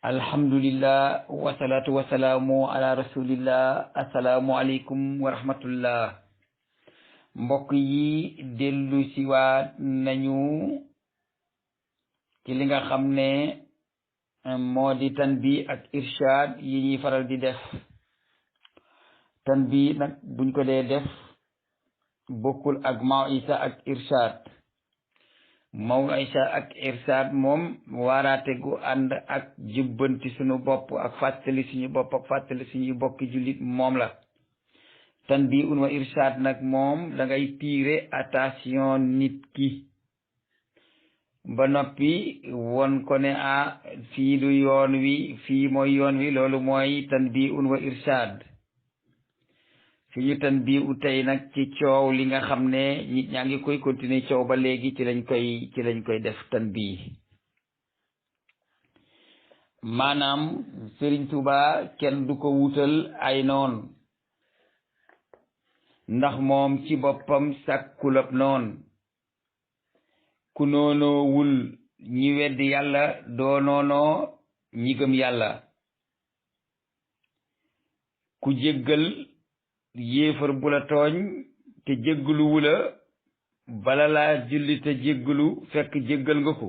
alhamdulillah wasalaatu wasalaamu ala rasulillah assalaamu aleykum wa rahmatullah. mbokk yi dellu siwaat nañu ci li nga xam ne moo di tanbi ak irshad yi ñuy faral di def. tanbi nag buñ ko dee def bokkul ak mawisa ak irshad. mawisa ak irshad moom waaraate gu ànd ak jubbanti suñu bopp ak fàttali suñu bopp ak fàttali suñu bokki jullit moom la. tanbiihun wa irshad nag moom da ngay tirer attention nit ki ba noppi won ko ne fii du yoon wi fii mooy yoon wi. loolu mooy tanbiihun wa irshad. suñu tanbiihu tey nag ci coow li nga xam ne nit ñaa ngi koy continuer coow ba léegi ci lañ koy def tanbiih. maanaam Serigne Touba kenn du ko wutal ay noon ndax moom ci boppam sàkkulab noon. ku noonoowul ñi weddi yàlla doo noonoo ñi gëm yàlla. ku jéggal yéefar bu la tooñ te jéggalu wula bala laa julli te jéggalu fekk jéggal nga ko.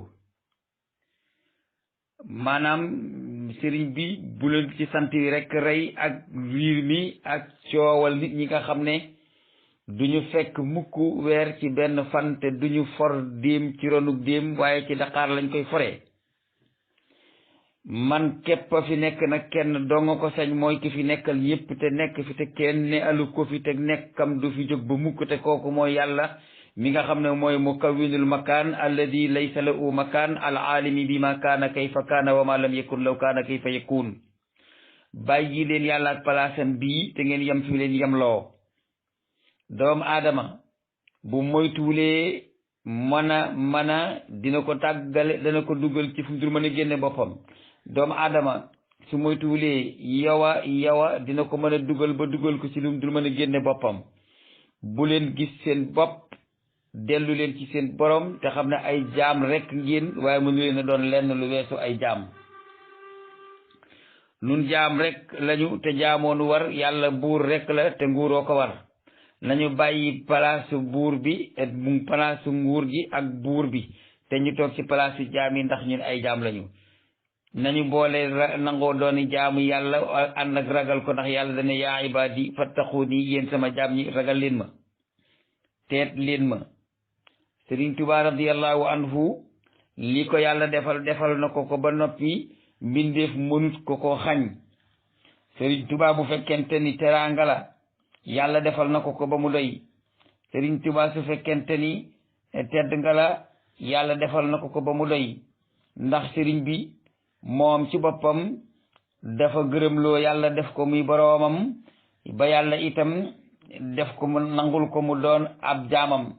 maanaam sëriñ bi bu leen ci sant yi rekk rey ak riir mi ak coowal nit ñi nga xam ne duñu fekk mukk weer ci benn fan te duñu for déem ci ronuk déem waaye ci daqaar lañ koy fore. man képp fi nekk nag kenn donga ko sañ mooy ki fi nekkal ñépp te nekk fi te kenn ne alu ko fi te nekkam du fi jóg ba mukk te kooku mooy yàlla mi nga xam ne mooy mukawwinul makaan alladi laysa lahu makaan al alimi bi ma kaana kayfa kaana wa ma lam yakun law kaana kayfa yakun. bàyyi leen yàlla ak palaasam bii te ngeen yem fi leen yemloo. doomu aadama bu moytuwulee mën a dina ko tàggale dana ko dugal ci fu mu dul mën a génne boppam. doomu aadama su moytuwulee yawa dina ko mën a dugal ba dugal ko ci lu mu dul mën a génne boppam. bu leen gis seen bopp dellu leen ci seen borom te xam ne ay jaam rekk ngeen waaye mënu leen a doon lenn lu weesu ay jaam. nun jaam rekk lañu te jaamoonu war yàlla buur rekk la te nguuroo ko war. nañu bàyyi palaasu buur bi palaasu nguur gi ak buur bi te ñu toog ci palaasu jaam yi ndax ñun ay jaam lañu. nañu boole nangoo dooni jaamu yàlla ànd ak ragal ko ndax yàlla dana yaa ibaadi fattaquuni yéen sama jaam ñi ragal leen ma teet leen ma. Sëriñ Tuubaa radiyallahu anhu li ko yàlla defal na ko ba noppi mbindeef mënut ko xañ. Sëriñ Tuubaa bu fekkente ni teraanga la yàlla defal na ko ba mu doy. Sëriñ Tuubaa su fekkente ni tedd nga la yàlla defal na ko ba mu doy. ndax sëriñ bi moom ci boppam dafa gërëmloo yàlla def ko muy boroomam ba yàlla itam def ko mu nangul ko mu doon ab jaamam.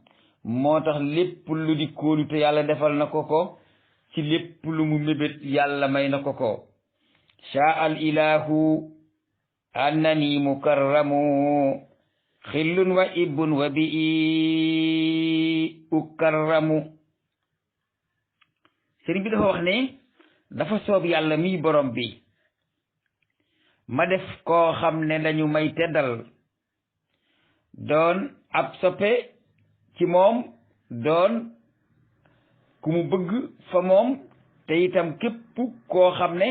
moo tax lépp lu di kóolute yàlla defal na ko ci lépp lu mu mébét yàlla may na ko. shaa al ilahu annani mukarramu xillun wa ibun wa bi ukarramu. sëriñ bi dafa wax ne dafa soob yàlla miy borom bi ma def koo xam ne dañu may teddal doon ab soppe ci moom doon ku mu bëgg fa moom te itam képp koo xam ne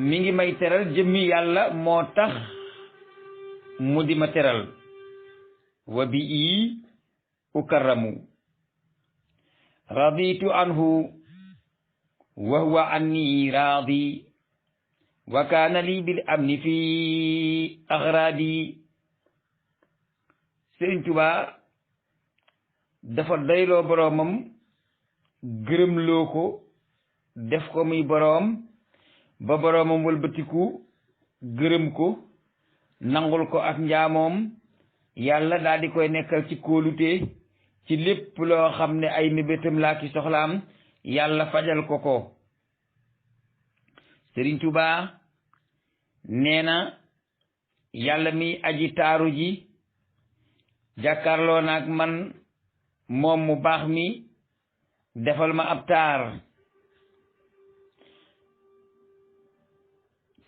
mi ngi may teral jëmmi yàlla moo tax mu di ma teral. wa bi ukarramu raditu anhu wa huwa anni raadi wa kaana lii bil amni fi agradi. Sëriñ Tuubaa dafa doyloo boroomam gërëmloo ko def ko muy boroom ba boroomam wëlbatiku gërëm ko nangul ko ak njaamoom. yàlla daal di koy nekkal ci kóolute ci lépp loo xam ne ay mébétam laa ki soxlaam yàlla fajal ko. Sëriñ Tuubaa nee na yàlla mi aji taaru ji jàkkaarloo naag man moom mu baax mi defal ma ab taar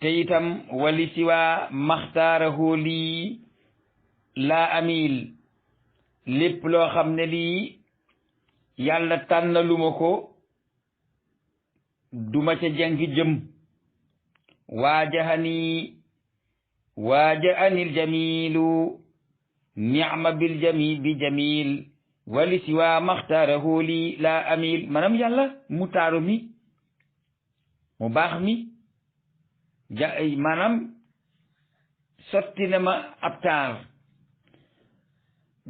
te itam wali siwa maxtaarahu lii laa amil lépp loo xam ne lii yàlla tànnaluma ko duma ca jàngi jëm waajahanil jamilu ni'ma bil jamil bi jamil wali siwa maxtaarahu lii laa amil maanaam yàlla mu taaru mi mu baax mi maanaam sotti na ma ab taar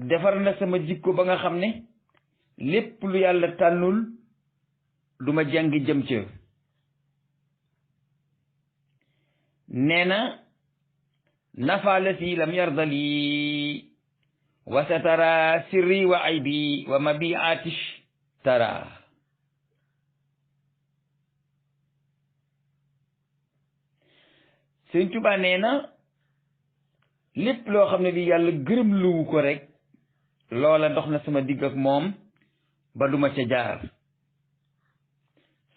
defar na sama jikko ba nga xam ne lépp lu yàlla tànnul du ma jàngi jëm ca nee na nafa lati lam yarda lii wa satara sirri wa aybi wa mabiatish tara Sëñ Tuubaa nee na lépp loo xam ne bi yàlla gërëm luwu ko rek loola dox na sama digg ak moom ba duma ca jaar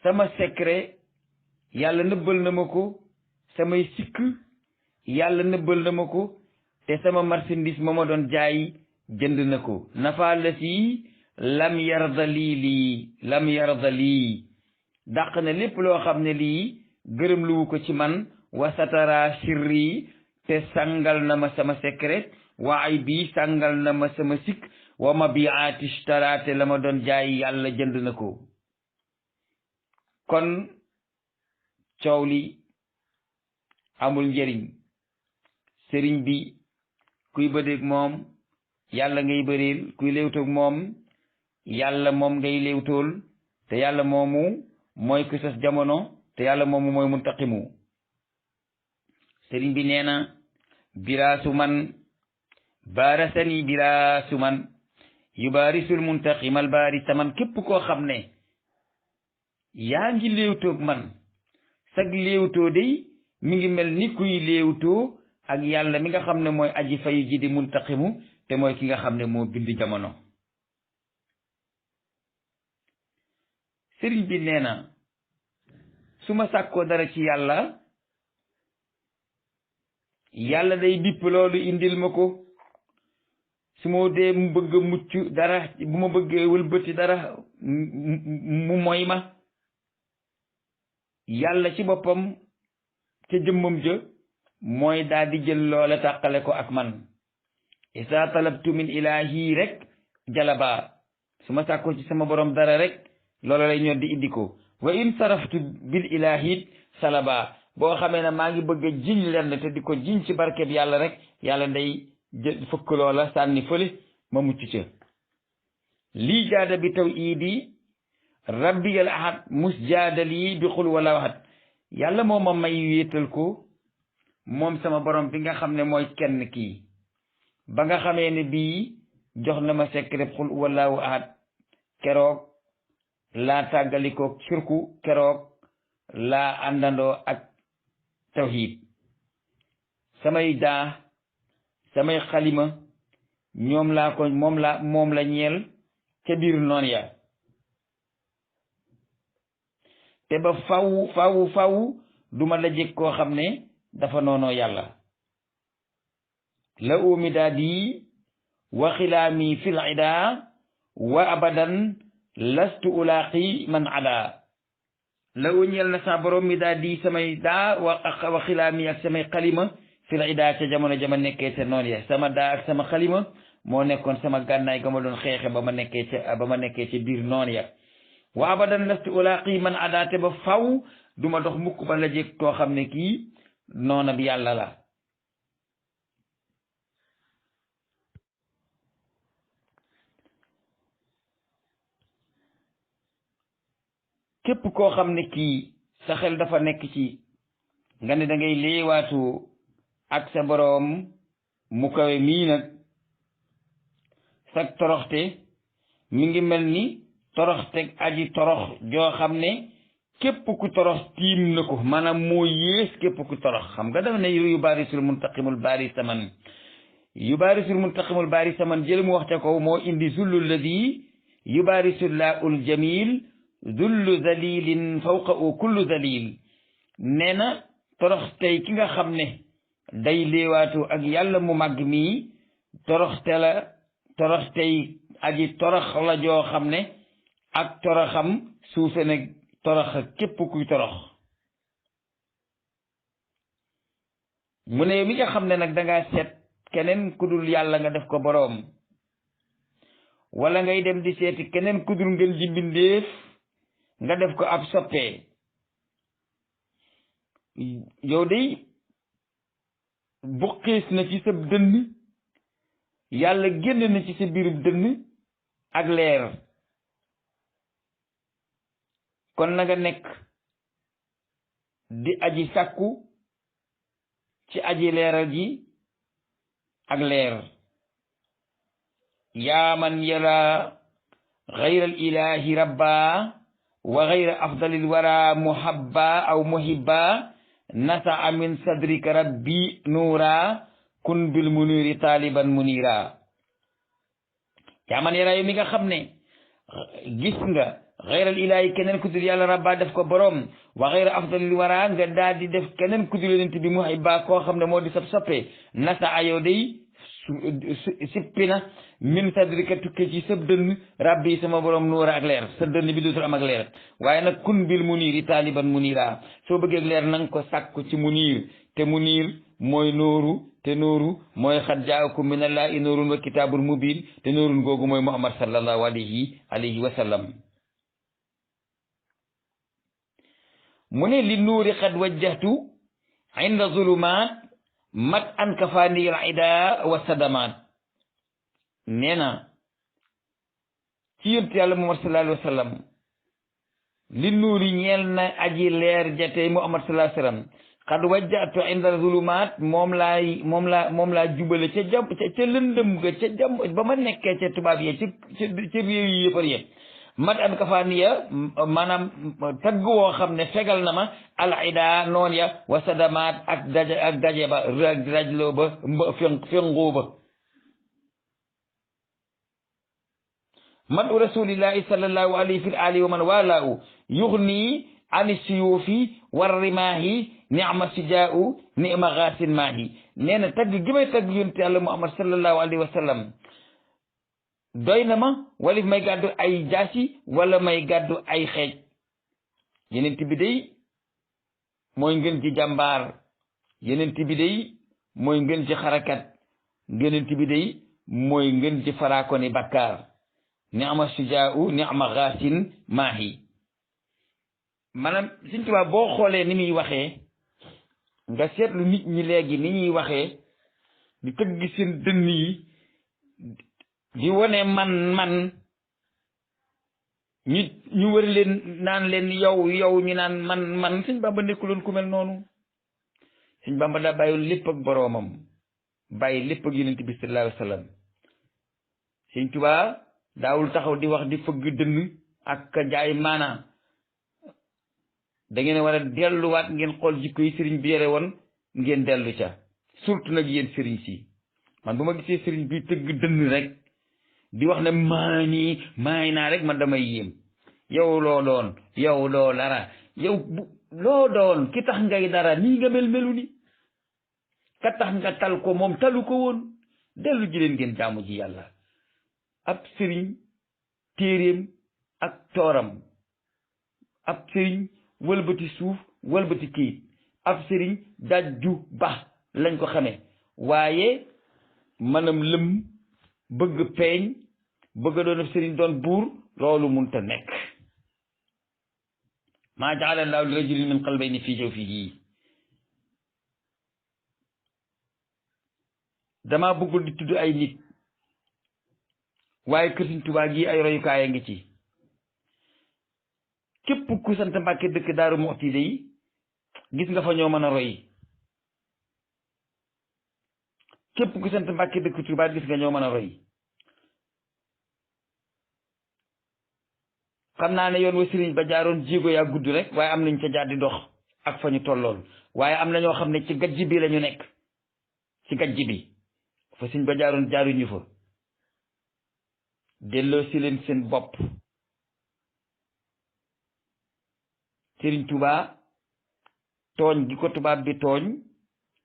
sama secret yàlla nëbbal na ma ko samay sikk yàlla nëbbal na ma ko te sama marchandise ma ma doon jaay jënd na ko nafa la si lam yarda lii dàq na lépp loo xam ne lii gërëm luwu ko ci man wa satara sirri te sangal na ma sama secret wa ay bii sangal na ma sama sikk wa mabiati ishtara te la ma doon jaay yàlla jënd na ko kon coow li amul njëriñ sëriñ bi kuy bëreeg moom yàlla ngay bëreel kuy léewtoog moom yàlla moom ngay léewtool te yàlla moomu mooy ku sos jamono te yàlla moomu mooy muntaqimu sëriñ bi nee na biraasu man baarasani biraasu man yubaarisul muntaqimal baari taman képp koo xam ne yaa ngi léewtoog man sag léewtoo day mi ngi mel ni kuy léewtoo ak yàlla mi nga xam ne mooy aji fayu ji di muntaqimu te mooy ki nga xam ne moo bind jamono sëriñ bi nee na su ma sàkkoo dara ci yàlla yàlla day bipp loolu indil ma ko su ma dee mu bëgg mucc dara bu ma bëggee wëlbati dara mu moy ma yàlla ci boppam ca jëmmam ja mooy daal di jël loola tàqale ko ak man isa talabtu min ilahi rek jalaba su ma sàkkoo ci sama borom dara rek loola lay ñor di indi ko wa in saraftu bil ilahit salaba boo xamee ne maa ngi bëgg a jiñ lenn te di ko jiñ ci barkeb yàlla rek yàlla day jël fëkk loola sànni fële ma mucc ca lii jaada bi taw iidi rabbiyal ahad mus jaadali bi xul wala waxat yàlla moo ma may wéetal ko moom sama borom bi nga xam ne mooy kenn kii ba nga xamee ne bii jox na ma secret xul wallahu ahad keroog laa tàggalikoog surku keroog laa àndandoo ak tawhid samay daa samay xalima ñoom laa ko moom la ñeel ca biir noon ya te ba faw duma la jég koo xam ne dafa noonoo yàlla la umidaadi wa xilaami fil ida wa abadan lastu ulaaqi man ada la u ñeel na sa borom mi daal di samay daa wa xilaami ak samay xalima fil ida ca jamono jama nekkee ca noon ya sama daa ak sama xalima moo nekkoon sama gànnaay ga ma doon xeexe ba ma nekkee ca biir noon ya wa abadan lastu ulaaqi man ada te ba faw duma dox mukk ba la jég too xam ne kii noona bi yàlla la képp koo xam ne kii sa xel dafa nekk ci nga ne da ngay léewaatu ak sa boroom mu kawe mii nag sag toroxte mi ngi mel ni toroxte aji torox joo xam ne képp ku torox tiim na ko maanaam moo yées képp ku torox xam nga dafa ne yu baarisul muntaqimul baari saman yu baarisul muntaqimul baari saman jël mu wax ca ko moo indi zullu ladi yu baarisul laa ul jamil zullu zalilin fawqa u kullu zalil nee na torox tey ki nga xam ne day léewaatu ak yàlla mu màgg mii torox tey aji torox la joo xam ne ak toroxam suufe nag torox képp kuy torox. mu ne mi nga xam ne nag dangaa seet keneen ku dul yàlla nga def ko boroom, wala ngay dem di seeti keneen ku dul ngeen ji mbindéef nga def ko ab soppee, yow day buqiis na ci sa dënn, yàlla génn na ci sa biirub dënn ak leer. kon na nga nekk di aji sàkku ci aji leeral ji ak leer. yaa man yara gayra al ilahi rabba wa gayra afdalil wara muhabba aw muhibba nasaa min sadrika rabbi nuura kun bil muniri taliban munira. yaa man yara yow mi nga xam ne gis nga xayral ilaahi keneen ku dul yàlla rabba def ko borom, wa xayra afdalil wara nga daal di def keneen ku dul yonent bi muhibba koo xam ne moo di sab soppe, nasa ayow day sippi na min sadrika tukke ci sab dënn rabbi sama borom nuura ak leer, sa dënn bi dootul am ak leer. waaye nag kun bil muniri taliban munira, soo bëggee ak leer na nga ko sàkku ci munir, te munir mooy nooru, te nooru mooy xad jaakum min allahi noorun wa kitaabul mubin, te noorun googu mooy muhammad sallallahu alayhi wa sallam. mu ne li nuuri xad wajjahtu inda zulumaat mat an kafaani al ida wa sadamaat. nee na ci yonent yàlla muhammad sallallahu alayhi wa sallam li nuuri ñeel na aji leer jatey muhammad sallallahu alayhi wa sallam xad wajjahtu inda zulumaat moom laa jubale ca jam ca lëndëm ga ca jam ba ma nekkee ca tubaab yi ca réew yi yëppar yëpp. mat an kafaaniya maanaam tagg woo xam ne fegal na ma al ida noon ya wa sadamaat ak daje ba rajloo ba fengoo ba. madu rasulillahi sallallahu alayhi fi alihi wa man walaahu yuxni ani siyuufi war rimaahi ni'ma sijaa'u ni'ma gaasin maahi. nee na tagg gi may tagg yonent yàlla muhammad sallallahu alayhi wa sallam doy na ma walif may gàddu ay jaasi wala may gàddu ay xeej. yenent bi day mooy ngeen ci jàmbaar, yenent bi day mooy ngeen ci xarakat, yenent bi day mooy ngeen ci faraakoni bakkaar. ni'ma sijaa'u ni'ma gaasin maahi. maanaam Sëñ Tuubaa boo xoolee ni muy waxee nga seetlu nit ñi léegi ni ñuy waxee di tëgg seen dënn yi di wone man ñu wër leen naan leen yow ñu naan man Sëñ Bamba nekkuloon ku mel noonu. Sëñ Bamba daa bàyyi lépp ak boroomam, bàyyi lépp ak yonent bi sallallahu alayhi wa sallam. Sëñ Tuubaa daawul taxaw di wax di fëgg dënn ak jaay maanaa. da ngeen war a delluwaat ngeen xool jikko yi sëriñ bi yore woon ngeen dellu ca, surtout nag yéen sëriñ si. man bu ma gisee sëriñ bi tëgg dënn rek di wax ne maay naa rek man damay yéem. yow loo doon, yow loo dara, yow loo doon ki tax ngay dara nii nga melu ni ka tax nga tal ko moom talu ko woon. dellu ji leen ngeen jaamu ji yàlla. ab sëriñ téeréem ak tooram, ab sëriñ wëlbati suuf wëlbati kayit, ab sëriñ dajju ba lañ ko xamee. waaye manam lëm bëgg peeñ bëgg doon ab sëriñ doon buur, loolu munta nekk. maa jaala llaahu li rajulin min qalbayni fii jawfihi. damaa bëggul di tudd ay nit, waaye kër Sëñ Tuubaa gi ay royukaay a ngi ci. képp ku sant Mbàkke dëkk Daaru Muxti yi gis nga fa ñoo mën a roy. képp ku sant Mbàkke dëkk Tuubaa gis nga ñoo mën a roy. xam naa ne yoon wa sëriñ ba jaaroon jéego yaa gudd rek, waaye am nañ ca jaar di dox ak fa ñu tollool. waaye am na ñoo xam ne ci gajj bi la ñu nekk, ci gajj bi fa sëriñ ba jaaroon jaaruñu fa. delloo si leen seen bopp. Sëriñ Tuubaa tooñ gi ko tubaab bi tooñ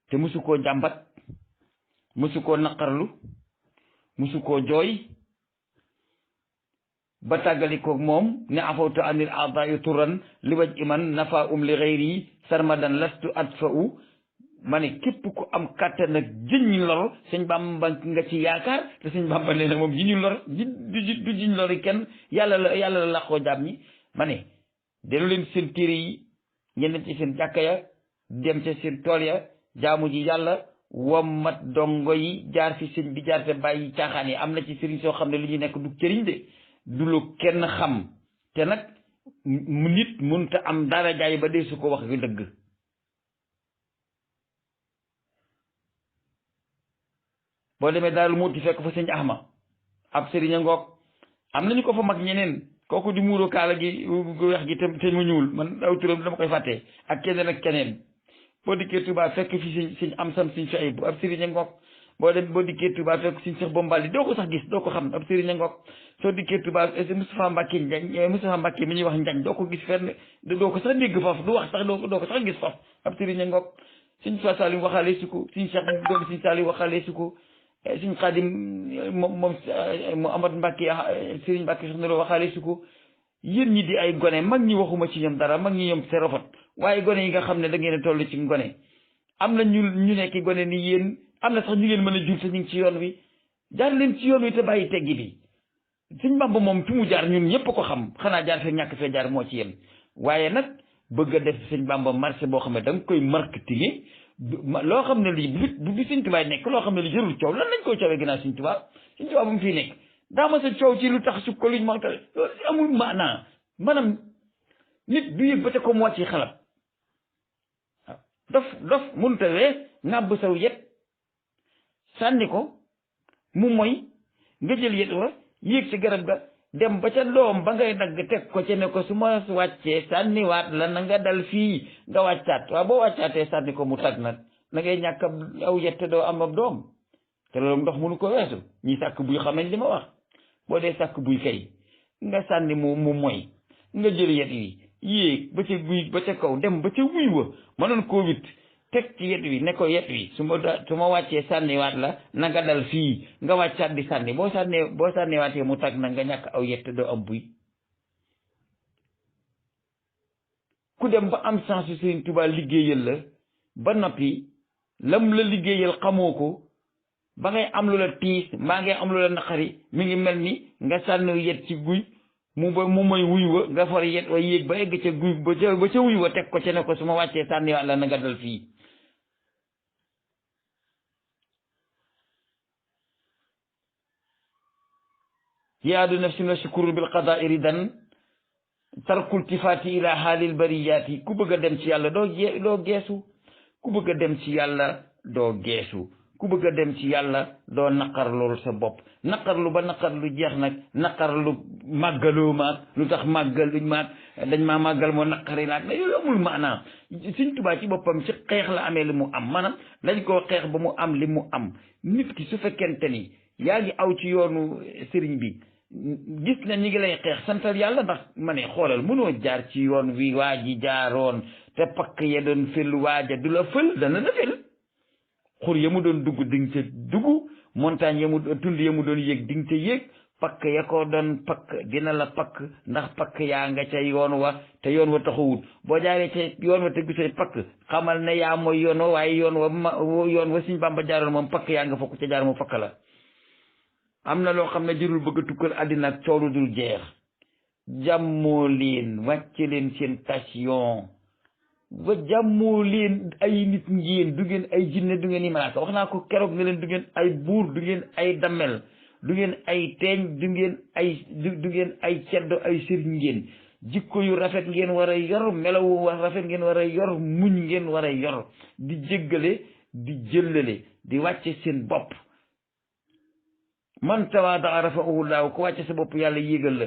te musu koo jàmbat musu koo naqarlu musu koo jooy ba tàggalikoog moom ne afawtu anil a'da'i turan li waj iman nafa li ghayri sarmadan lastu adfa'u ma ne képp ku am kàttan ak jiñ lor sëñ Bamba nga ci yaakaar te sëñ Bamba nee na moom jiñu lor du jiñ lor yi kenn yàlla la laqoo jaam ñi ma ne delu leen seen téere yi ngeen dem ci seen jàkka ya dem ca seen tool ya jaamu ji yàlla wommat dongo yi jaar fi sëñ bi jaar te bàyyi caaxaan yi am na ci sëriñ soo xam ne li ñu nekk du cëriñ de du lu kenn xam te nag nit mënut a am dara jaay ba dee su ko wax gi dëgg boo demee daal muuti fekk fa sëñ Ahma ab sëriñ a ngoog am nañu ko fa mag ñeneen kooku di muuro kaala gi gu weex gi te mu ñuul man aw turam dama koy fàtte ak keneen ak keneen boo dikkee Touba fekk fi sëñ am sam sëñ Suhayb bu ab sëriñ a ngoog boo dikkee Touba fekk sëñ Cheikh Bombali doo ko sax gis doo ko xam ab sëriñ a ngoog soo dikkee Touba Moustapha Mbacke mi ñuy wax Njañ doo ko gis fenn doo ko sax dégg foofu du wax sax doo ko sax gis foofu ab sëriñ a ngoog sëñ Fa Salim waxaale suko sëñ Cheikh doomi sëñ Salim waxaale suko sëñ Xaadim moom Amad Mbacke sëriñ Mbacke soxna loo waxaale suko yéen ñi di ay gone mag ñi waxuma ci ñoom dara mag ñi ñoom c'est rafet waaye gone yi nga xam ne da ngeen a toll ci ngone am na ñu nekk gone ni yéen am na sax ñu ngeen mën a jur te ñu ngi ci yoon wi jaar leen ci yoon wi te bàyyi teggi bi sëñ Bamba moom fi mu jaar ñun ñëpp ko xam xanaa jaar fee ñàkk fee jaar moo ci yem waaye nag bëgg a def sëñ Bamba marché boo xam ne da nga koy marketing loo xam ne lii bu fi sëñ Tuubaa nekk loo xam ne li jërul coow lan lañ koy coowee ginnaaw sëñ Tuubaa bu mu fii nekk daa ma sa coow ci lu tax su ko luñ ma loolu amul maanaa maanaam nit du yëg ba te ko moo ci xalab dof mënut a wee ŋàbb saw yet sànni ko mu moy nga jël yet wa yéeg ci garab ga dem ba ca doom ba ngay dagg teg ko ci ne ko su ma wàccee sànniwaat la na nga dal fii nga wàccaat waaw boo wàccaatee sànni ko mu tag nag na ngay ñàkk aw yet te doo am ab doom te loolu ndox mënu ko weesu ñi sàkk buy xam nañ li ma wax boo dee sàkk buy kay nga sànni mu moy nga jël yet wi yéeg ba ca guy ba ca kaw dem ba ca wuy wa mënoon koo wit teg ci yet wi ne ko yet wi su ma wàccee sànniwaat la na nga dal fii nga wàccaat di sànni boo sànniwaatee mu tag na nga ñàkk aw yet te doo am buy ku dem ba am sens su Sëriñ Tuubaa liggéeyal la ba noppi lam la liggéeyal xamoo ko ba ngay am lu la tiis mbaa ngay am lu la naqari mi ngi mel ni nga sànni yet ci guy mu mooy wuy wa nga for yet wa yéeg ba egg ca guy ba ca wuy wa teg ko ca ne ko su ma wàccee sànniwaat la na nga dal fii yaadu nafsin wa shukuru bil qadaa ridan tarkul tifaati ila xaalil bariyaati ku bëgg a dem ci yàlla doo geesu ku bëgg a dem ci yàlla doo geesu ku bëgg a dem ci yàlla doo naqarlool sa bopp naqarlu ba naqarlu jeex nag naqarlu màggaloo maag lu tax màggaluñ maag dañ maa màggal moo naqari laag na yooyu amul maanaam Sëñ Tuubaa ci boppam ci xeex la amee li mu am maanaam dañ koo xeex ba mu am li mu am nit ki su fekkente ni yaa ngi aw ci yoonu sëriñ bi gis na ñi ngi lay xeex santal yàlla ndax ma ne xoolal mënoo jaar ci yoon wi waa ji jaaroon te pakk ya doon fël waaja du la fël dana la fël xur ya mu doon dugg di nga ca dugg montagne tund ya mu doon yéeg di nga ca yéeg pakk ya ko doon pakk dina la pakk ndax pakk yaa nga ca yoon wa te yoon wa taxawut boo jaaree ca yoon wa te gisee pakk xamal ne yaa mooy yoon wa waaye yoon wa Sëñ Bamba jaaroon moom pakk yaa nga fokk ca jaar mu pakk la am na loo xam ne jërul bëgg a tukkal àddina ak coow lu dul jeex jàmmoo leen wàcce leen seen passion ba jàmmoo leen ay nit ngeen du ngeen ay jinne du ngeen i malaaka wax naa ko keroog ne leen du ngeen ay buur du ngeen ay dammel du ngeen ay teeñ du ngeen ay ceddo ay sëriñ ngeen jikko yu rafet ngeen war a yor melawu rafet ngeen war a yor muñ ngeen war a yor di jéggale di jëllale di wàcce seen bopp man tawaada rafa'ahu llaahu ko wàcce sa bopp yàlla yéegal la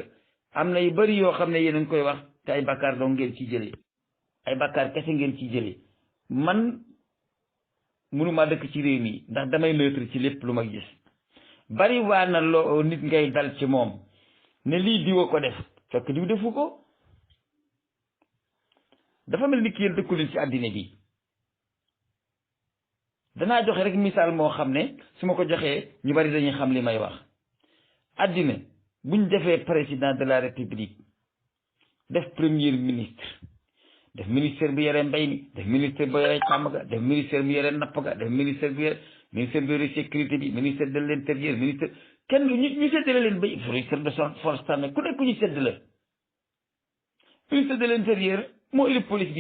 am na yu bari yoo xam ne yéen a ngi koy wax te ay bakkaar doo ngeen ciy jëlee ay bakkaar kese ngeen ciy jëlee man mënumaa dëkk ci réew mi ndax damay neutre ci lépp lu ma gis bari waa na loo nit ngay dal ci moom ne lii diwa ko def fekk diw defu ko dafa mel ni ki yéen dëkku leen ci àddina bi. danaa joxe rek misaal moo xam ne su ma ko joxee ñu bari dañuy xam li may wax. àddina buñ defee président de la république def premier ministre def ministère bi yore mbay mi def ministère bi yore càmm ga def ministère bi yore napp ga def ministère bi yore sécurité bi ministère de l'intérieur ministère kenn ñu séddale leen ba ministère de force armée ku nekk ñu sédd la. ministère de l'intérieur moo élif police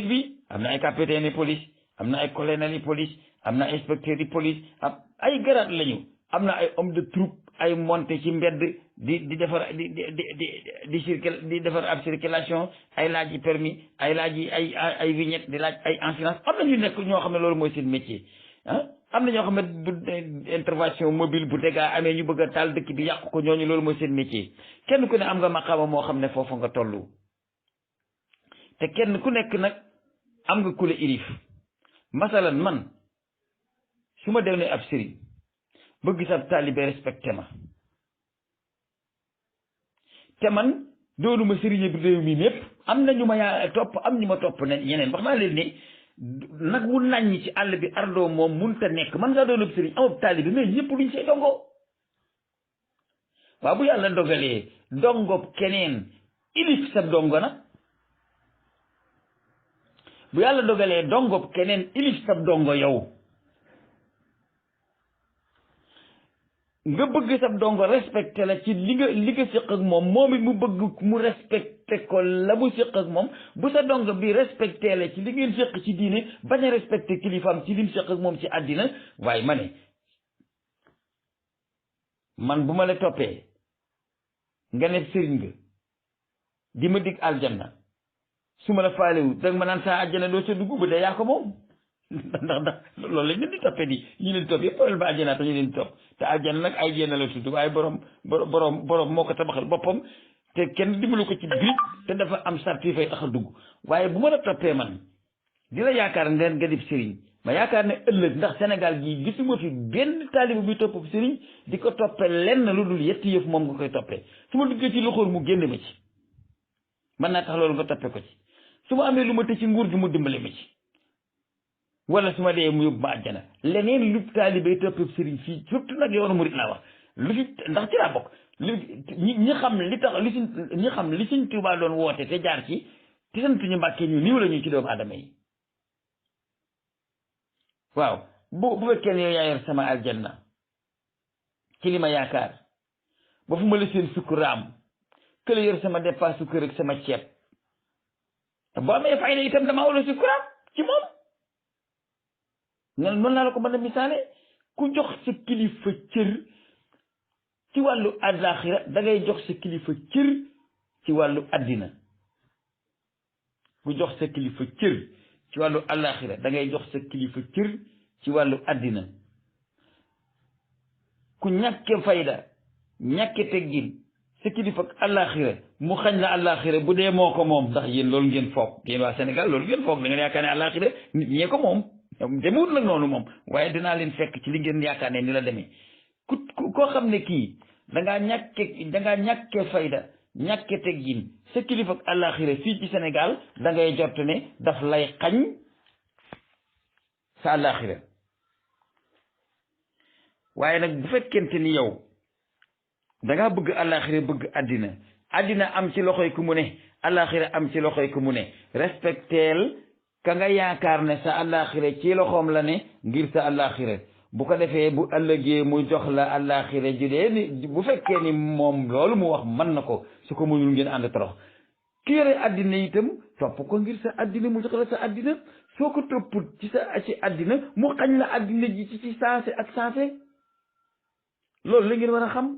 bi am na ay capitaine police am na ay colonel police am na ay inspecteur yi police am ay garaat lañu am na ay homme de troupe ay monté ci mbedd di defar di defar ab circulation ay laaj yi permis ay laaj yi ay vignette di laaj ay assurance am na ñu nekk ñoo xam ne loolu mooy seen métier am na ñoo xam ne bu intervention mobile bu dégâts amee ñu bëgg a taal dëkk bi yàq ko ñooñu loolu mooy seen métier kenn ku ne am nga maqaama moo xam ne foofu nga tollu te kenn ku nekk nag am nga ku la ilif masalan man su ma dem ne ab sëriñ bëgg sa taalibe respecté ma te man doonuma sëriñ bi réew mi mépp am na ñu ma yaa topp am ñu ma topp ne ñeneen wax naa leen ne nag wu naññ ci àll bi ardoo moom munta nekk man ngaa doonub sëriñ amub taalibe mais ñëpp duñ say dongo waaw bu yàlla dogalee dongob keneen ilif sa dongo nag bu yàlla dogalee dongob keneen ilif sa dongo yow nga bëgg sa dongo respecté la ci li nga séq ak moom it mu bëgg mu respecté ko la mu séq ak moom bu sa dongo bi respecté la ci li ngeen séq ci diine bañ a respecté kilifaam ci lim séq ak moom ci àddina waaye ma ne man bu ma la toppee nga ne sëriñ nga di ma dig aljanna su ma la faalewu danga ma naan saa àjjana doo ca dugg ba dee yaa ko moom ndax loolu lañ leen di toppee di ñi leen topp yëpp problème ba àjjana te ñu leen di topp te àjjana nag ay jénn la tudd waaye borom moo ko tabaxal boppam te kenn dimbalu ko ci biir te dafa am sart yi fay tax a dugg waaye bu ma la toppee man di la yaakaar ndeen nga dib sëriñ ma yaakaar ne ëllëg ndax Sénégal gii gisuma fi benn taaliba buy topp sëriñ di ko toppee lenn lu dul yetti yëf moom nga koy toppee su ma duggee ci loxoor mu génne ma ci mën naa tax loolu nga toppee ko ci su ma amee lu ma tëj ci nguur gi mu dimbale ma ci wala su ma dee mu yóbbu ma àjjana leneen lu taalibay toppee sëriñ fii surtout nag yoonu murit laa wax lu fi ndax ci laa bokk ñi xam li tax ñi xam li Sëriñ Tuubaa doon woote te jaar ci te sant ñu Mbàkke ñu niw la ñu ci doomu aadama yi waaw bu fekkee ne yow yaa yor sama aljanna ci li ma yaakaar ba fu ma la seen sukkuraam kële yor sama dépasse su kër ak sama ceeb boo amee fayda itam dama war a sukkuraam ci moom noonu naa la ko mën a misaale ku jox sa kilifa cër ci wàllu àllaaxira da ngay jox sa kilifa cër ci wàllu àddina ku jox sa kilifa cër ci wàllu àllaaxira da ngay jox sa kilifa cër ci wàllu àddina ku ñàkke fayda ñàkke teggin sa kilifa àllaaxira mu xañ la àllaaxira bu dee moo ko moom ndax yéen loolu ngeen foog yéen waa Sénégal loolu ngeen foog da ngeen yaakaar ne àllaaxira nit ñee ko moom demewut nag noonu moom waaye dinaa leen fekk ci li ngeen yaakaar ne ni la demee koo xam ne kii dangaa ñàkke fayda ñàkke teggin sa kilifa ak àllaaxira fii ci Sénégal da ngay jot ne daf lay xañ sa àllaaxira waaye nag bu fekkente ni yow dangaa bëgg àllaaxira bëgg àddina am ci loxoy ku mu ne àllaaxira am ci loxoy ku mu ne respecteel ka nga yaakaar ne sa àllaaxira ci loxoom la ne ngir sa àllaaxira bu ko defee bu ëllëgee mu jox la àllaaxira ju dee ni bu fekkee ni moom loolu mu wax mën na ko su ko mënul ngeen ànd torox ki yore àddina itam topp ko ngir sa àddina mu jox la sa àddina soo ko topput ci àddina mu xañ la àddina ji ci saase ak saase loolu la ngeen war a xam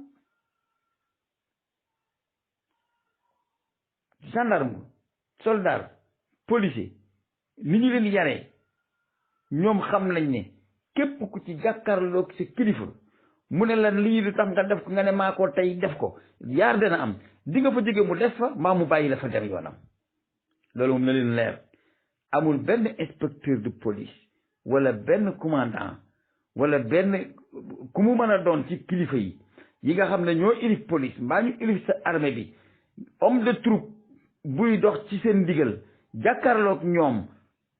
gendarme soldat policier ni ñu leen yaree ñoom xam nañ ne képp ku ci jàkkaarloog sa kilifa mu ne la lii lu tax nga def ko nga ne maa ko tey def ko yaar dana am di nga fa jóge mu def fa maa mu bàyyi la fa dem yoonam loolu moom na leen leer amul benn inspecteur de police wala benn commandant wala benn ku mu mën a doon ci kilifa yi nga xam ne ñoo ilif police mbaa ñu ilif sa armée bi homme de troupe buy dox ci seen ndigal jàkkaarloog ñoom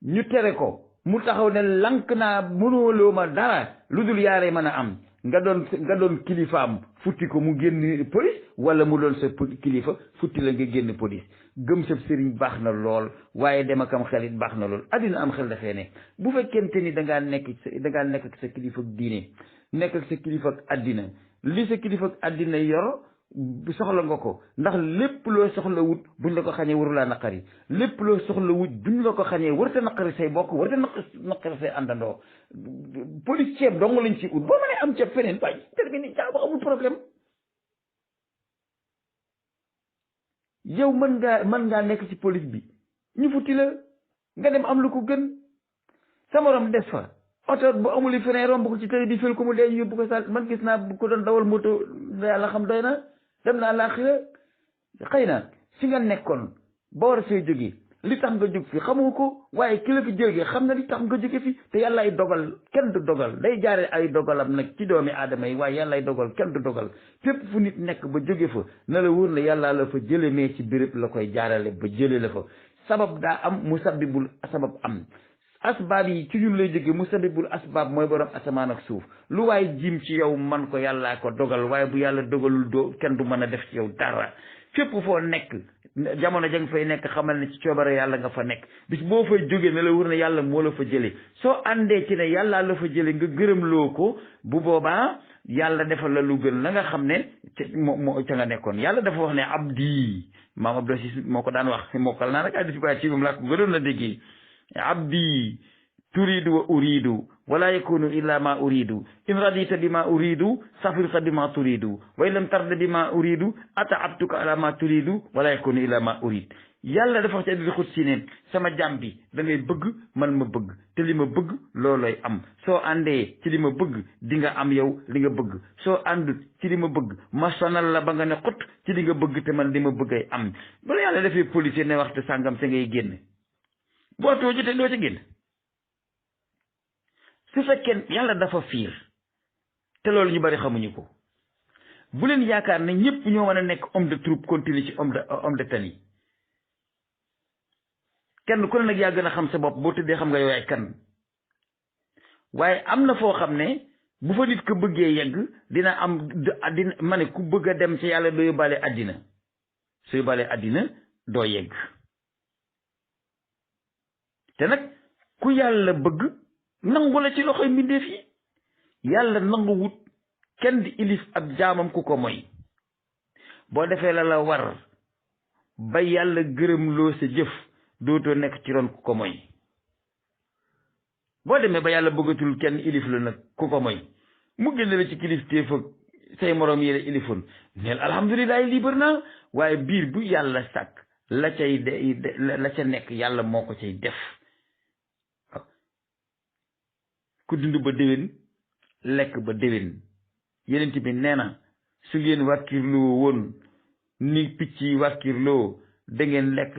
ñu tere ko mu taxaw ne lank naa mënooloo ma dara lu dul yaare mën a am nga doon kilifaam futti ko mu génn police wala mu doon sa kilifa futti la nga génn police gëm sa sëriñ baax na lool waaye dem ak am xel it baax na lool addina am xel dafee ne bu fekkente ni dangaa nekk ak sa kilifa ak diine nekk ak sa kilifa ak addina li sa kilifa ak addina yor soxla nga ko ndax lépp loo soxla wut buñ la ko xañee warulaa naqari lépp loo soxla wut buñ la ko xañee warta naqari say bokk warta naqari say àndandoo police ceeb dong lañ ci ut boo mënee am ceeb feneen waaye terminé jaa ba amul problème yow mën ngaa nekk ci police bi ñu futti la nga dem am lu ko gën sa morom des fa oto bu amul frein romb ko ci tëri bi fël ko mu dee yóbbu ko sal man gis naa bu ko doon dawal moto yàlla xam doy na dem naa laaxira xëy na fi nga nekkoon ba war a fee jóge li tax nga jóg fi xamoo ko waaye ki la fi jógee xam na li tax nga jóge fi te yàlla ay dogal kenn du dogal day jaare ay dogalam nag ci doomi aadama yi waaye yàlla ay dogal kenn du dogal fépp fu nit nekk ba jóge fa na la wóor ne yàlla la fa jële mais ci béréb la koy jaarale ba jële la fa sabab daa am musabbibul sabab am asbaab yi ci ñun lay jóge musabbibul asbaab mooy borom asamaan ak suuf lu waaye jim ci yow man ko yàllaa ko dogal waaye bu yàlla dogalul doo kenn du mën a def ci yow dara fépp foo nekk jamono ja nga fay nekk xamal ne ci coobare yàlla nga fa nekk bis boo fay jógee ne la wër ne yàlla moo la fa jëlee soo àndee ci ne yàllaa la fa jëlee nga gërëm loo ko bu boobaa yàlla defal la lu gën la nga xam ne moo ca nga nekkoon yàlla dafa wax ne abdi maam Abdou Si moo ko daan wax mokkal naa nag addis ba ci moom laa ko gënoon na déggee abdi turidu wa uridu wala yakunu illa ma uridu in radita bi ma uridu safirta bi ma turidu wa in lam tarda bi ma uridu ataabtuka ala ma turidu wala yakunu illa ma urid yàlla dafa wax ci addi xut si neen sama jàmm bi da ngay bëgg man ma bëgg te li ma bëgg loolooy am soo àndee ci li ma bëgg di nga am yow li nga bëgg soo àndut ci li ma bëgg ma sonal la ba nga ne xut ci li nga bëgg te man li ma bëgg ay am bala yàlla dafay policier ne waxtu sàngam te ngay génn boo too jotee doo ci génn su fekkee yàlla dafa fiir te loolu ñu bari xamuñu ko bu leen yaakaar ne ñëpp ñoo mën a nekk homme de troupe continue ci homme de tenue kenn ku ne nag yaa gën a xam sa bopp boo tëddee xam nga yow yaay kan waaye am na foo xam ne bu fa nit ko bëggee yegg dina ma ne ku bëgg a dem ci yàlla doo yóbbaale àddina su yóbbaale àddina doo yegg te nag ku yàlla bëgg nangu la ci loxoy mbindeef yi yàlla nangu wut kenn di ilif ab jaamam ku ko moy boo defee la war ba yàlla gërëm loo sa jëf dootoo nekk ci ron ku ko moy boo demee ba yàlla bëggatul kenn ilif la nag ku ko moy mu génne la ci kilif téef ak say moroom yi la ilifoon neel alhamdulilah libre naa waaye biir bu yàlla sàkk la ca nekk yàlla moo ko cay def ku dund ba déwén lekk ba déwén yenent bi nee na su ngeen wàkkirloo woon ni picc yi wàkkirloo da ngeen lekk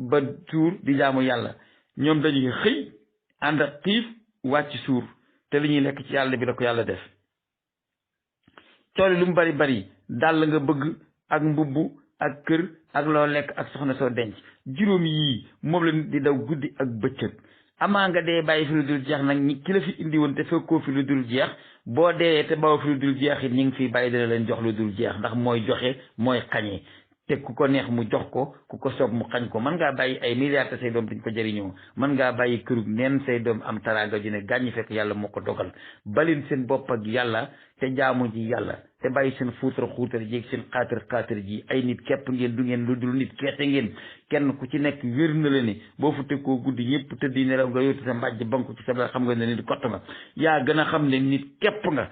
ba suur di jaamu yàlla ñoom dañuy xëy ànd ak xiif wàcc suur te li ñuy lekk ci yàlla bi la ko yàlla def tool lu mu bari bari dàll nga bëgg ak mbubb ak kër ak loo lekk ak soxna soo denc juróom yii moom la nit di daw guddi ak bëccëg amaa nga dee bàyyi fi lu dul jeex nag ñi ki la fi indi woon te fekkoo fi lu dul jeex boo dee te baw fi lu dul jeex it ñi ngi fiy bàyyi dana leen jox lu dul jeex ndax mooy joxe mooy xañee te ku ko neex mu jox ko ku ko soob mu xañ ko mën ngaa bàyyi ay milliards te say doom duñ ko jëriñoo mën ngaa bàyyi kërug neen say doom am taraanga ju ne gàññi fekk yàlla moo ko dogal balin seen bopp ak yàlla te jaamu ji yàlla te bàyyi seen xuutar ji seen xaatar ji ay nit képp ngeen du ngeen lu dul nit keete ngeen kenn ku ci nekk wér na la ne boo fu teg koo guddi ñëpp tëddi nelaw nga yóotu sa mbàjj banku ci sa xam nga ne nit kott nga yaa gën a xam ne nit képp nga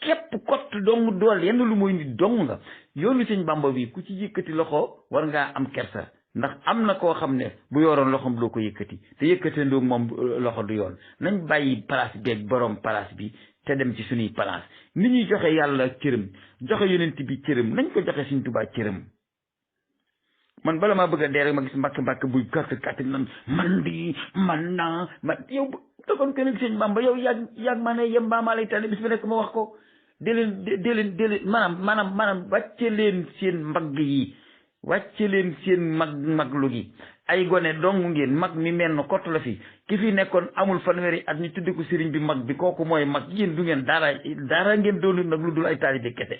képp kott dong dool yenn lu mooy nit dong nga yoonu sëñ Bàmba bi ku ci yëkkati loxo war ngaa am kersa ndax am na koo xam ne bu yoroon loxoom doo ko yëkkati te yëkkati ndoog moom loxo du yoon nañ bàyyi place bi ak borom place bi te dem ci suñuy place ni ñuy joxe yàlla cërëm joxe yonent bi cërëm nañ ko joxe Sëñ Tuubaa cërëm man bala maa bëgg a dee rek ma gis mbàkk buy gàtt nan man naa yow dakoon kenn sëñ Bàmba yow yàgg maa ne yem baa maa lay tànn bis bi nekk ma wax ko dee leen maanaam wàcce leen seen mbagg yi wàcce leen seen maglu gi ay gone dong ngeen mag mi mel na kott la fi ki fi nekkoon amul fanweeri at ñu tudde ko sëriñ bi mag bi kooku mooy mag yéen du ngeen dara ngeen doonul nag lu dul ay taalibe kese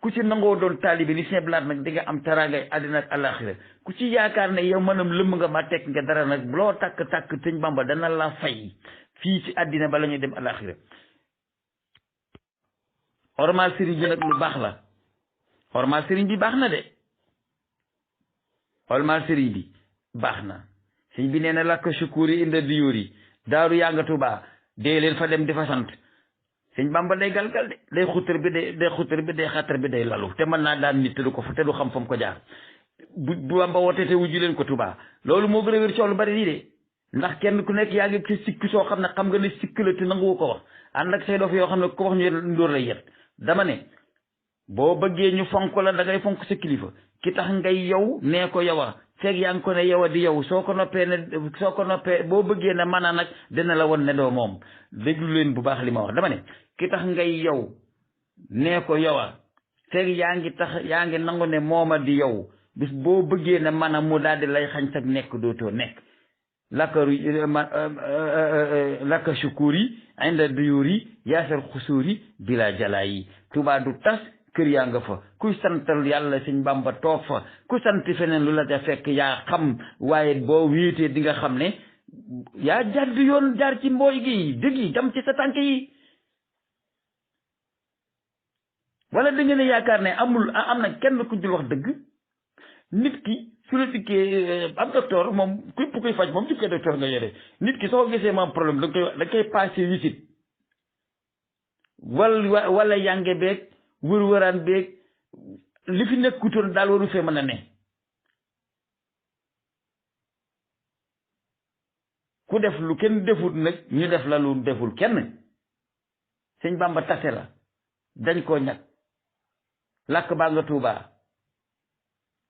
ku ci nangoo doon taalibe ni Sëñ Blaat nag di nga am taraangay àddina ak àllaaxira ku ci yaakaar ne yow maanaam lëmm nga ma tekk nga dara nag loo tàkk Sëñ Bamba dana la fay fii ci àddina bala ñuy dem àllaaxira ormal sëriñ bi nag lu baax la ormal sëriñ bi baax na de ormal sëriñ bi baax na sëñ bi nee na lakk sukuri inda diyóori daaru yaa nga Tuubaa dee leen fa dem di fa sant sëñ Bamba day galgal de day xutar bi day xattar bi day lalu te mën naa daan nit te du ko te du xam fa mu ko jaar bu Bamba wootee te wujju leen ko Tuubaa loolu moo gën a wér coow lu bari nii de ndax kenn ku nekk yaa ngi ci sikk soo xam ne xam nga ne sikk la te nanguwu ko wax ànd ak say dof yoo xam ne ko wax ñu ndóor lay yet dama ne boo bëggee ñu fonk la da ngay fonk sa kilifa ki tax ngay yow nee ko yowa feeg yaa ngi ko ne yow a di yow soo ko noppee boo bëggee ne maanaam nag dina la won ne doo moom déglu leen bu baax li ma wax dama ne ki tax ngay yow nee ko yowa feeg yaa ngi nangu ne mooma di yow bis boo bëggee ne maanaam mu daal di lay xañ sag nekk dootoo nekk laka shukuri inda duyuri yaasar xusuri bila jalaa yi Tuubaa du tas kër yaa nga fa kuy santal yàlla Sëñ Bamba toog fa ku sant feneen lu la ca fekk yaa xam waaye boo wéetee di nga xam ne yaa jàdd yoon jaar ci mbooy gi dëgg yi jam ci sa tànk yi wala da ngeen a yaakaar ne am na kenn ku dul wax dëgg nit ki su la dikkee ab docteur moom képp kuy faj moom dikkee docteur nga yore nit ki soo gisee ma am problème da koy passé visite wala yange beeg wër-wëraan beeg li fi nekkutoon daal waru fee mën a ne ku def lu kenn defut nag ñu def la lu deful kenn Sëñ Bamba tase la dañ koo ñag làkk baa nga Tuubaa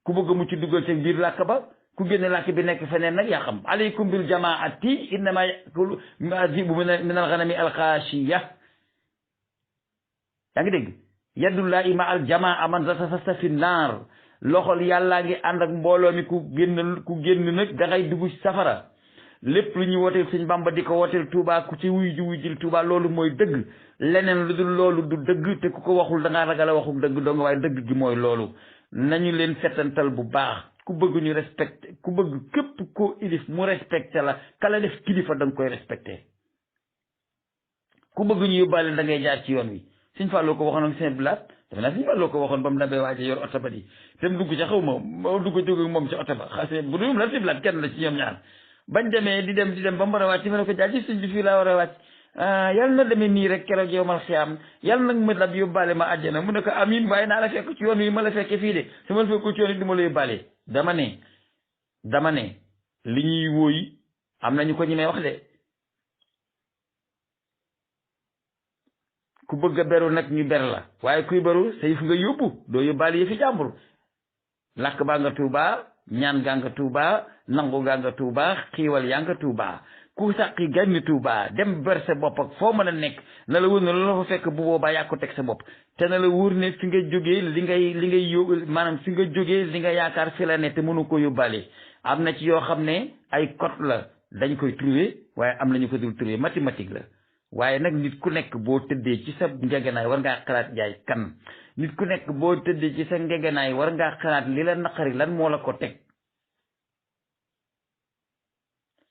ku bëgg mu ci duggal ci biir làkk ba ku génne làkk bi nekk feneen nag yaa xam aleykum bil jamaati innama yakulu zibu min al ghanami al xaashiya yaa ngi dégg yadullahi ma al jamaa man zasasa fi naar loxol yàllaa ngi ànd ak mbooloo mi ku génn nag da ngay dugg safara lépp lu ñuy wooteel Sëñ Bamba di ko wooteel Tuubaa ku ci wuy jil Tuubaa loolu mooy dëgg leneen lu dul loolu du dëgg te ku ko waxul da ngaa ragal a waxul dëgg doo nga waaye dëgg gi mooy loolu nañu leen setantal bu baax ku bëgg ñu respecté ku bëgg képp koo ilif mu respecté la kala def kilifa da nga koy respecté ku bëgg ñu yóbbaale da ngay jaar ci yoon wi Sëñ Fallou ko waxoon ak Sëñ Blaat dafa naa Sëñ Fallou ko waxoon ba mu dabee waaje yor oto ba di te mu dugg ca xaw ma dugg jóge moom ci oto ba xase bu dul la Sëñ Blaat kenn la ci ñoom ñaar bañ demee di dem ba mu war a wàcc ma ne ko jaaj sëñ bi fii laa war a wàcc yal na demee nii rek keroog yow mal xiyaam yal nag ma dab yóbbaale ma àjjana mu ne ko amin waaye naa la fekk ci yoon wi ma la fekkee fii de su ma la fekkul ci yoon wi du ma la yóbbaale dama ne li ñuy wóoy am nañu ko ñemee wax de ku bëgg a beru nag ñu ber la waaye kuy beru sa yëf nga yóbbu doo yóbbaale yëfi jàmbur làkk baa nga Tuubaa ñaan gaa nga Tuubaa nangu gaa nga Tuubaa xiiwal yaa nga Tuubaa ku sàqi gànni Tuubaa dem ber sa bopp ak foo mën a nekk na la wóor ne loolu la fa fekk bu boobaa yaa ko teg sa bopp te na la wóor ne fi nga jógee li ngay yóbbu maanaam fi nga jógee li nga yaakaar fi la ne te mënu ko yóbbaale am na ci yoo xam ne ay code la dañ koy trouver waaye am nañu ko dul trouver mathématique la waaye nag nit ku nekk boo tëddee ci sa ngegenaay war ngaa xalaat jaay kan nit ku nekk boo tëddee ci sa ngegenaay war ngaa xalaat li la naqari lan moo la ko teg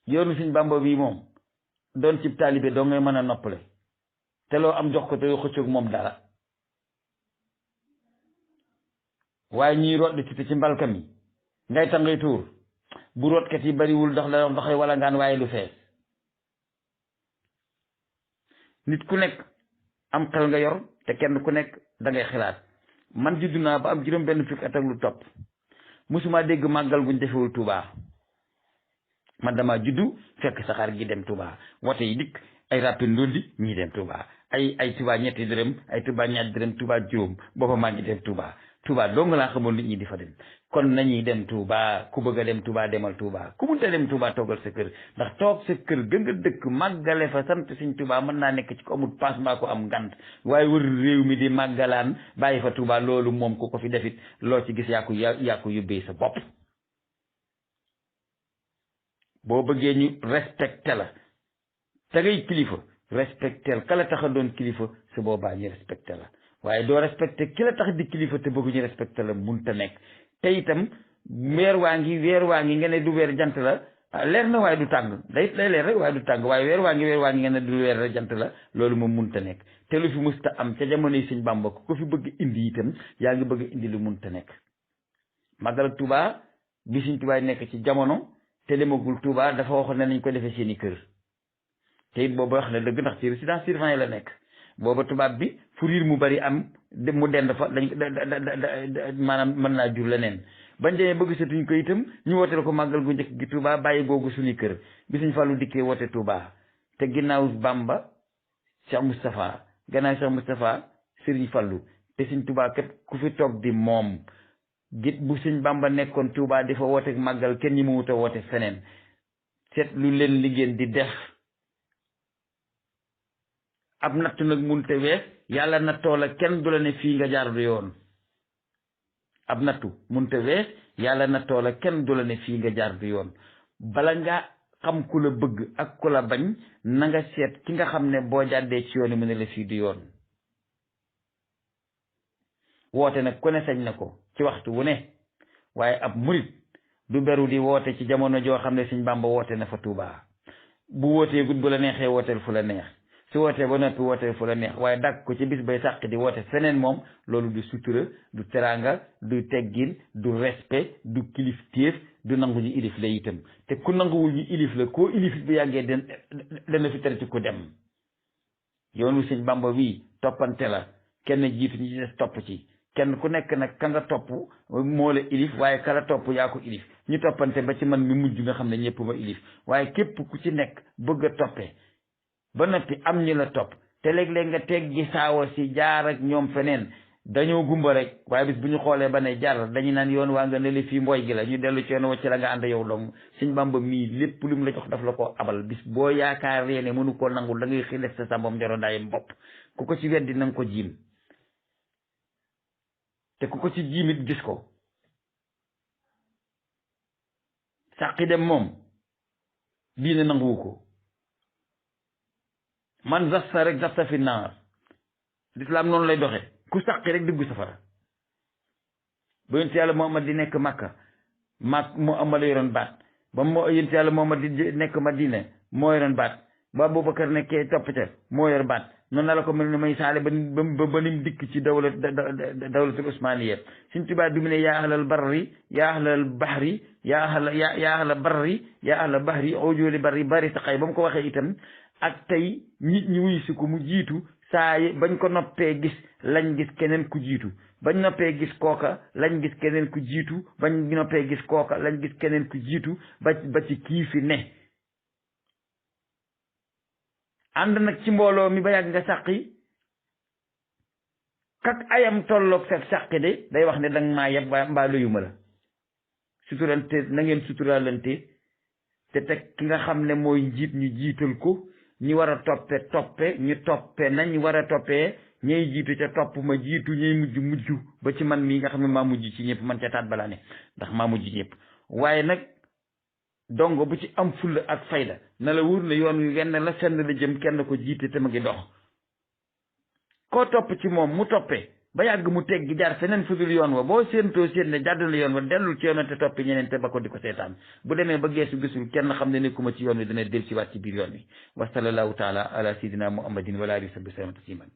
yoonu Sëñ Bamba bi moom doon cib taalibe doo ngay mën a noppale te loo am jox ko te yoo xëccoog moom dara waaye ñiy root di ci mbalkam yi ngay tax ngay tuur bu rootkat yi bariwul ndoxay wala ngaan waaye lu fees nit ku nekk am xel nga yor te kenn ku nekk da ngay xalaat man juddu naa ba am juróom benn fukki at ak lu topp musuma dégg màggal guñ defewul Tuubaa man dama juddu fekk saxaar gi dem Touba wote yi dikk ay rappel ndondi ñii dem Touba ay Touba ñetti dërëm ay Touba ñaari dërëm Touba juróom booba maa ngi dem Touba Touba dong laa xamoon nit ñi di fa dem kon nañuy dem Touba ku bëgg a dem Touba demal Touba ku mënta dem Touba toogal sa kër ndax toog sa kër gën nga dëkk màggale fa sant Sëñ Touba mën naa nekk ci ko amul paas mbaa ko am ngant waaye wër réew mi di màggalaan bàyyi fa Touba loolu moom ku ko fi defit loo ci gis yaa ko yóbbee sa bopp boo bëggee ñu respecté la te ngay kilifa respectel kala tax a doon kilifa su boobaa ñu respecté la waaye doo respecté ki la tax di kilifa te bëgg ñu respecté la munta nekk te itam weer waa ngi nga ne du weer jant la leer na waaye du tàng day leer rek waaye du tàng waaye weer waa ngi nga ne du weer rek jant la loolu moom munta nekk te lu fi musta am ca jamonoy Sëñ Bàmba ko fi bëgg indi itam yaa ngi bëgg indi lu munta nekk màggal Tuubaa bi Sëñ Tuubaa nekk ci jamono te demagul Tuubaa dafa waxoon ne nañ ko defee seeni kër te it booba wax na dëgg ndax ci résidence surveillée la nekk booba tubaab bi fu riir mu bari am mu dend fa maanaam mën naa jur leneen bañ demee ba gisatuñ ko itam ñu wooteel ko màggal gu njëkk gi Touba bàyyi googu suñu kër bi Sëñ Fallu dikkee woote Touba te ginnaaw Bamba Cheikh Moustapha gannaaw Cheikh Moustapha Serigne Fallu te Sëñ Touba kat ku fi toog di moom git bu Sëñ Bamba nekkoon Touba di fa woote màggal kenn ñi mu wut a woote feneen seet lu leen liggéen di def ab natt nag munte wees yàlla nattoo la kenn du la ne fii nga jaar du yoon ab nattu munte wees yàlla nattoo la kenn du la ne fii nga jaar du yoon bala nga xam ku la bëgg ak ku la bañ na nga seet ki nga xam ne boo jàddee ci yoon mu ne la fii du yoon woote nag ku ne sañ na ko ci waxtu wu ne waaye ab murit du beru di woote ci jamono joo xam ne Sëñ Bàmba woote na fa Tuubaa bu wootee gut bu la neexee wooteel fu la neex su wootee ba noppi wootee fu la neex waaye dàq ko ci bis bay sàq di woote feneen moom loolu du sutura du teraanga du teggin du respect du kilifteef du nangu ñu ilif la itam te ku nanguwul ñu ilif la koo ilif bu yàggee dana fi tere ci ku dem yoonu Sëñ Bàmba wii toppante la kenn jiitu ñi ci des topp ci kenn ku nekk nag ka nga topp moo la ilif waaye ka la topp yaa ko ilif ñu toppante ba ci man mi mujj nga xam ne ñëpp ma ilif waaye képp ku ci nekk bëgg a toppee ba noppi am ñu la topp te léeg-léeg nga teggi saawa si jaar ak ñoom feneen dañoo gumba rek waaye bis bu ñu xoolee ba ne jar dañu naan yoon waa nga ne li fii mbooy gi la ñu dellu ci yoon wacc la nga ànd yow dong Sëñ Bàmba mii lépp lu mu la jox daf la ko abal bis boo yaakaaree ne mënu koo nangul da ngay xëy def sa sàmbam njoro ndaayam bopp ku ko ci weddi na nga ko jiim te ku ko ci jiimit gis ko sàqi dem moom diine nanguwu ko man zasta rek zasta fi naar lislaam noonu lay doxe ku sàqi rek dugg safara ba yonent yàlla Muhammad di nekk Makka mu amala yoroon baat ba mu yonent yàlla Muhammad di nekk Madina moo yoroon baat ba Abubakar nekkee topp ca moo yor baat noonu la ko mel ni may saale ba nim dikk ci dawlatul Usmaniya Sëñ Tuubaa bi mu ne yaa ahlal barri yaa ahlal bahri yaa ahla barri yaa ahla bahri ojooli barri bari saqay ba mu ko waxee itam ak tey nit ñi wuy si ko mu jiitu saa yi bañ ko noppee gis lañ gis keneen ku jiitu bañ noppee gis kooka lañ gis keneen ku jiitu bañ noppee gis kooka lañ gis keneen ku jiitu ba ci kii fi ne ànd nag ci mbooloo mi ba yàgg nga sàqi kak ayam tolloog sa sàqi de day wax ne danga maa yeb mbaa loyuma la suturante na ngeen suturalante te teg ki nga xam ne mooy njiit ñu jiital ko ñi war a toppe ñu toppe nañ war a toppee ñay jiitu ca topp ma jiitu ñay mujj ba ci man mii nga xam ne maa mujj ci ñëpp man ca taat balaa ne ndax maa mujj ñëpp waaye nag dongo bu ci am fulla ak fayda na la wóor ne yoon wi wenn la senn la jëm kenn ko jiite te ma ngi dox koo topp ci moom mu toppee ba yàgg mu teggi jaar feneen fudul yoon wa boo séentoo séen ne jàdd na yoon wa dellul ci yoon te toppi ñeneen te ba ko di ko seetaan bu demee ba geesu gisul kenn xam ne nekkuma ci yoon wi dina del ci waat ci biir yoon wi wa sallallahu taala ala sayidina muhammadin wa alihi wa sahbihi tasliman